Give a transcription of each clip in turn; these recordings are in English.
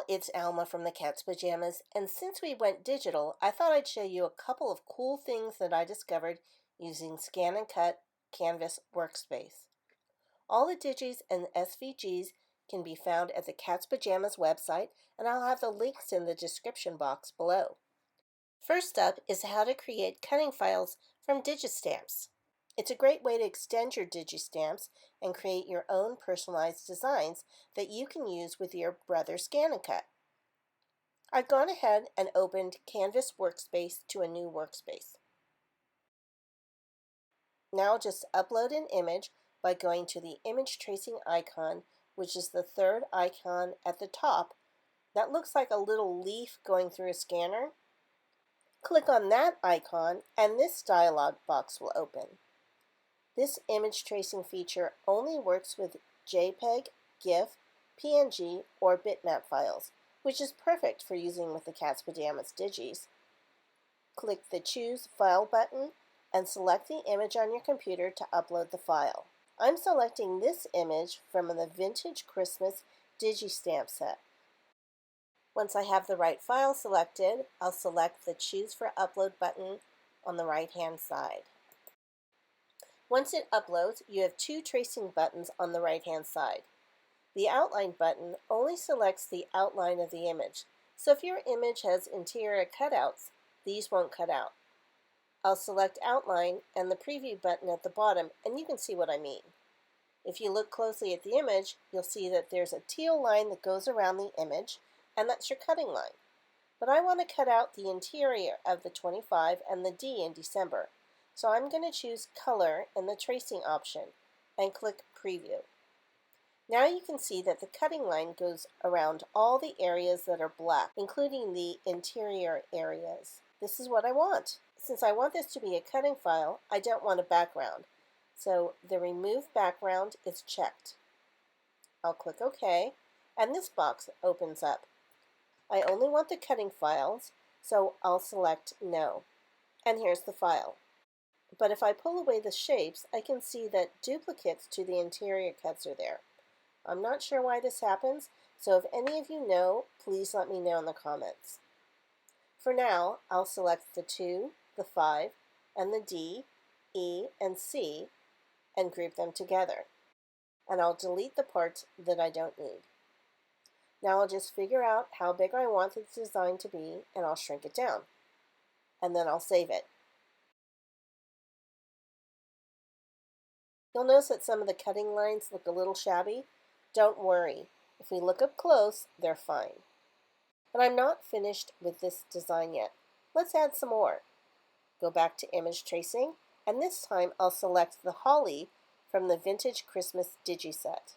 it's Alma from the Cat's Pajamas, and since we went digital, I thought I'd show you a couple of cool things that I discovered using ScanNCut Canvas Workspace. All the digis and SVGs can be found at the Cat's Pajamas website, and I'll have the links in the description box below. First up is how to create cutting files from Digistamps. It's a great way to extend your Digistamps and create your own personalized designs that you can use with your Brother ScanNCut. I've gone ahead and opened Canvas Workspace to a new workspace. Now I'll just upload an image by going to the image tracing icon, which is the third icon at the top. That looks like a little leaf going through a scanner. Click on that icon and this dialog box will open. This image tracing feature only works with JPEG, GIF, PNG, or bitmap files, which is perfect for using with the Cat's Pajamas digis. Click the Choose File button and select the image on your computer to upload the file. I'm selecting this image from the Vintage Christmas Digistamp set. Once I have the right file selected, I'll select the Choose for Upload button on the right-hand side. Once it uploads, you have two tracing buttons on the right-hand side. The Outline button only selects the outline of the image, so if your image has interior cutouts, these won't cut out. I'll select Outline and the Preview button at the bottom, and you can see what I mean. If you look closely at the image, you'll see that there's a teal line that goes around the image, and that's your cutting line. But I want to cut out the interior of the 25 and the D in December. So I'm going to choose Color in the Tracing option and click Preview. Now you can see that the cutting line goes around all the areas that are black, including the interior areas. This is what I want. Since I want this to be a cutting file, I don't want a background. So the Remove Background is checked. I'll click OK, and this box opens up. I only want the cutting files, so I'll select No. And here's the file. But if I pull away the shapes, I can see that duplicates to the interior cuts are there. I'm not sure why this happens, so if any of you know, please let me know in the comments. For now, I'll select the 2, the 5, and the D, E, and C, and group them together. And I'll delete the parts that I don't need. Now I'll just figure out how big I want the design to be, and I'll shrink it down. And then I'll save it. You'll notice that some of the cutting lines look a little shabby. Don't worry. If we look up close, they're fine. But I'm not finished with this design yet. Let's add some more. Go back to Image Tracing, and this time I'll select the holly from the Vintage Christmas Digiset.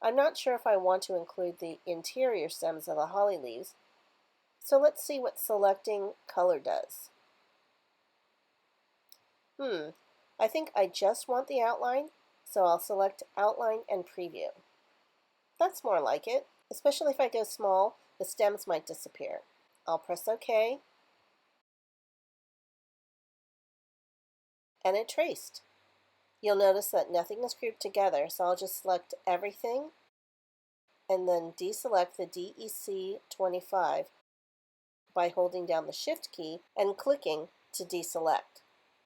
I'm not sure if I want to include the interior stems of the holly leaves, so let's see what selecting color does. I think I just want the outline, so I'll select Outline and Preview. That's more like it, especially if I go small, the stems might disappear. I'll press OK, and it traced. You'll notice that nothing is grouped together, so I'll just select everything and then deselect the DEC 25 by holding down the Shift key and clicking to deselect.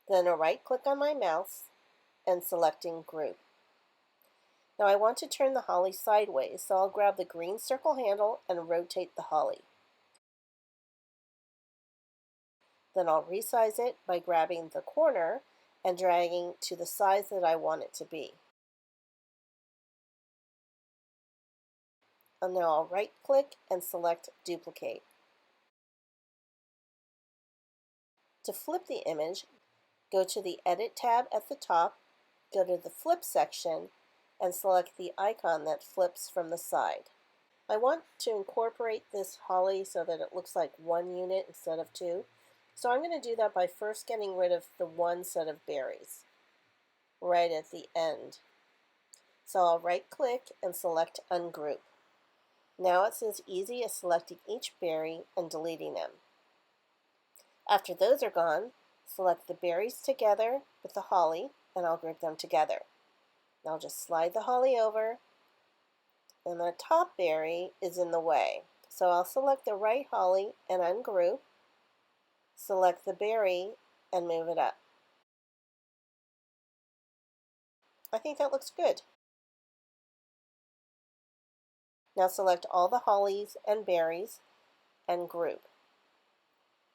Then a right click on my mouse and selecting Group. Now I want to turn the holly sideways, so I'll grab the green circle handle and rotate the holly. Then I'll resize it by grabbing the corner and dragging to the size that I want it to be. And now I'll right click and select Duplicate. To flip the image, go to the Edit tab at the top, go to the Flip section, and select the icon that flips from the side. I want to incorporate this holly so that it looks like one unit instead of two, so I'm going to do that by first getting rid of the one set of berries right at the end. So I'll right click and select Ungroup. Now it's as easy as selecting each berry and deleting them. After those are gone, select the berries together with the holly, and I'll group them together. Now I'll just slide the holly over, and the top berry is in the way. So I'll select the right holly and ungroup, select the berry and move it up. I think that looks good. Now select all the hollies and berries and group.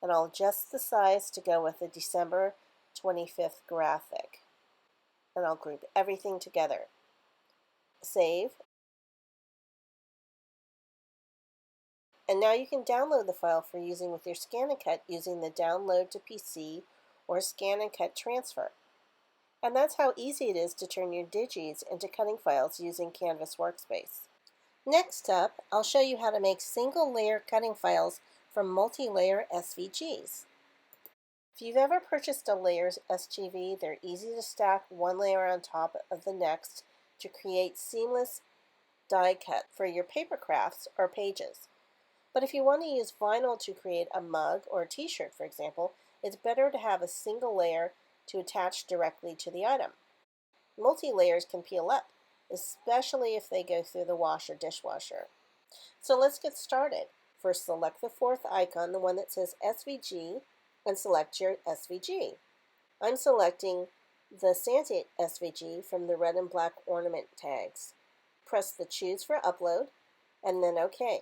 And I'll adjust the size to go with the December 25th graphic. And I'll group everything together. Save. And now you can download the file for using with your ScanNCut using the Download to PC or ScanNCut transfer. And that's how easy it is to turn your digis into cutting files using Canvas Workspace. Next up, I'll show you how to make single-layer cutting files from multi-layer SVGs. If you've ever purchased a layers SGV, they're easy to stack one layer on top of the next to create seamless die cut for your paper crafts or pages. But if you want to use vinyl to create a mug or a t-shirt, for example, it's better to have a single layer to attach directly to the item. Multi-layers can peel up, especially if they go through the wash or dishwasher. So let's get started. First, select the fourth icon, the one that says SVG, and select your SVG. I'm selecting the Santa SVG from the red and black ornament tags. Press the Choose for Upload, and then OK.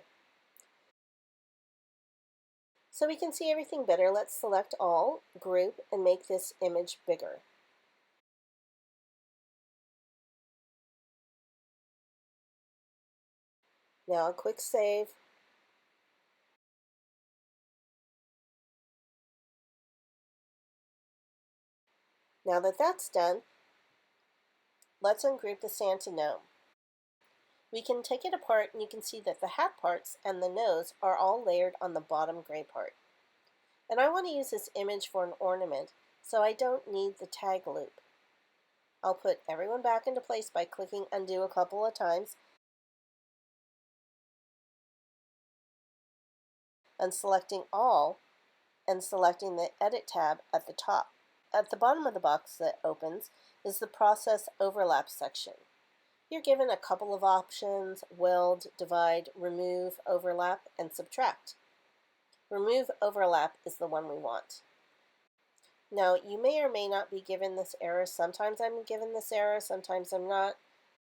So we can see everything better, let's select all, group, and make this image bigger. Now a quick save. Now that that's done, let's ungroup the Santa gnome. We can take it apart and you can see that the hat parts and the nose are all layered on the bottom gray part. And I want to use this image for an ornament, so I don't need the tag loop. I'll put everyone back into place by clicking undo a couple of times and selecting all and selecting the Edit tab at the top. At the bottom of the box that opens is the Process Overlap section. You're given a couple of options: weld, divide, remove, overlap, and subtract. Remove overlap is the one we want. Now, you may or may not be given this error. Sometimes I'm given this error, sometimes I'm not.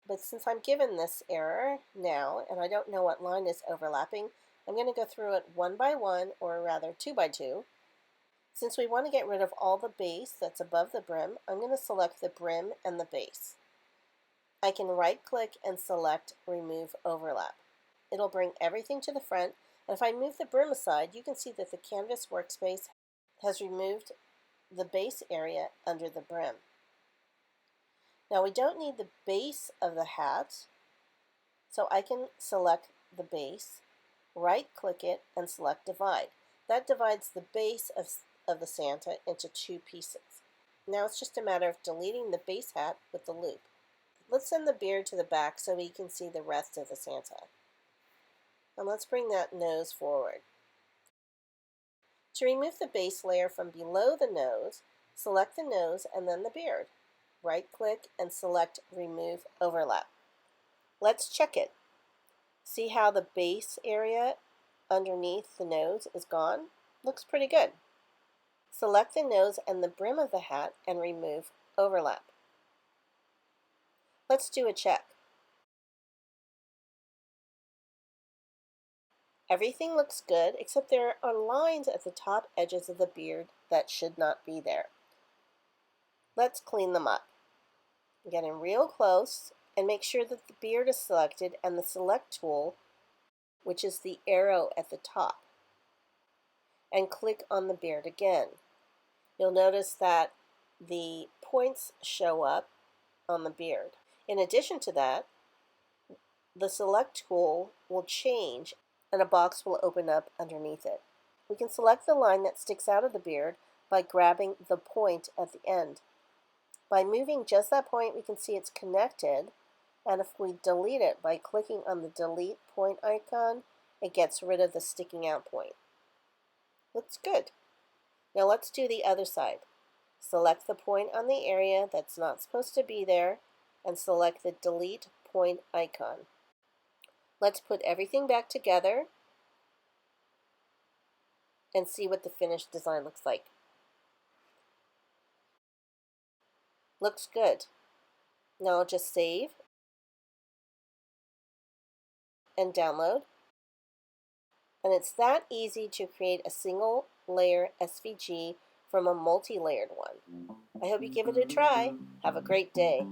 But since I'm given this error now, and I don't know what line is overlapping, I'm going to go through it one by one, or rather 2 by 2. Since we want to get rid of all the base that's above the brim, I'm going to select the brim and the base. I can right-click and select Remove Overlap. It'll bring everything to the front, and if I move the brim aside, you can see that the Canvas Workspace has removed the base area under the brim. Now we don't need the base of the hat, so I can select the base, right-click it, and select Divide. That divides the base of the Santa into 2 pieces. Now it's just a matter of deleting the base hat with the loop. Let's send the beard to the back so we can see the rest of the Santa. And let's bring that nose forward. To remove the base layer from below the nose, select the nose and then the beard. Right-click and select Remove Overlap. Let's check it. See how the base area underneath the nose is gone? Looks pretty good. Select the nose and the brim of the hat and remove overlap. Let's do a check. Everything looks good, except there are lines at the top edges of the beard that should not be there. Let's clean them up. Get in real close and make sure that the beard is selected and the Select tool, which is the arrow at the top, and click on the beard again. You'll notice that the points show up on the beard. In addition to that, the Select tool will change and a box will open up underneath it. We can select the line that sticks out of the beard by grabbing the point at the end. By moving just that point, we can see it's connected, and if we delete it by clicking on the Delete Point icon, it gets rid of the sticking out point. Looks good. Now let's do the other side. Select the point on the area that's not supposed to be there, and select the Delete Point icon. Let's put everything back together and see what the finished design looks like. Looks good. Now I'll just save and download. And it's that easy to create a single layer SVG from a multi-layered one. I hope you give it a try. Have a great day.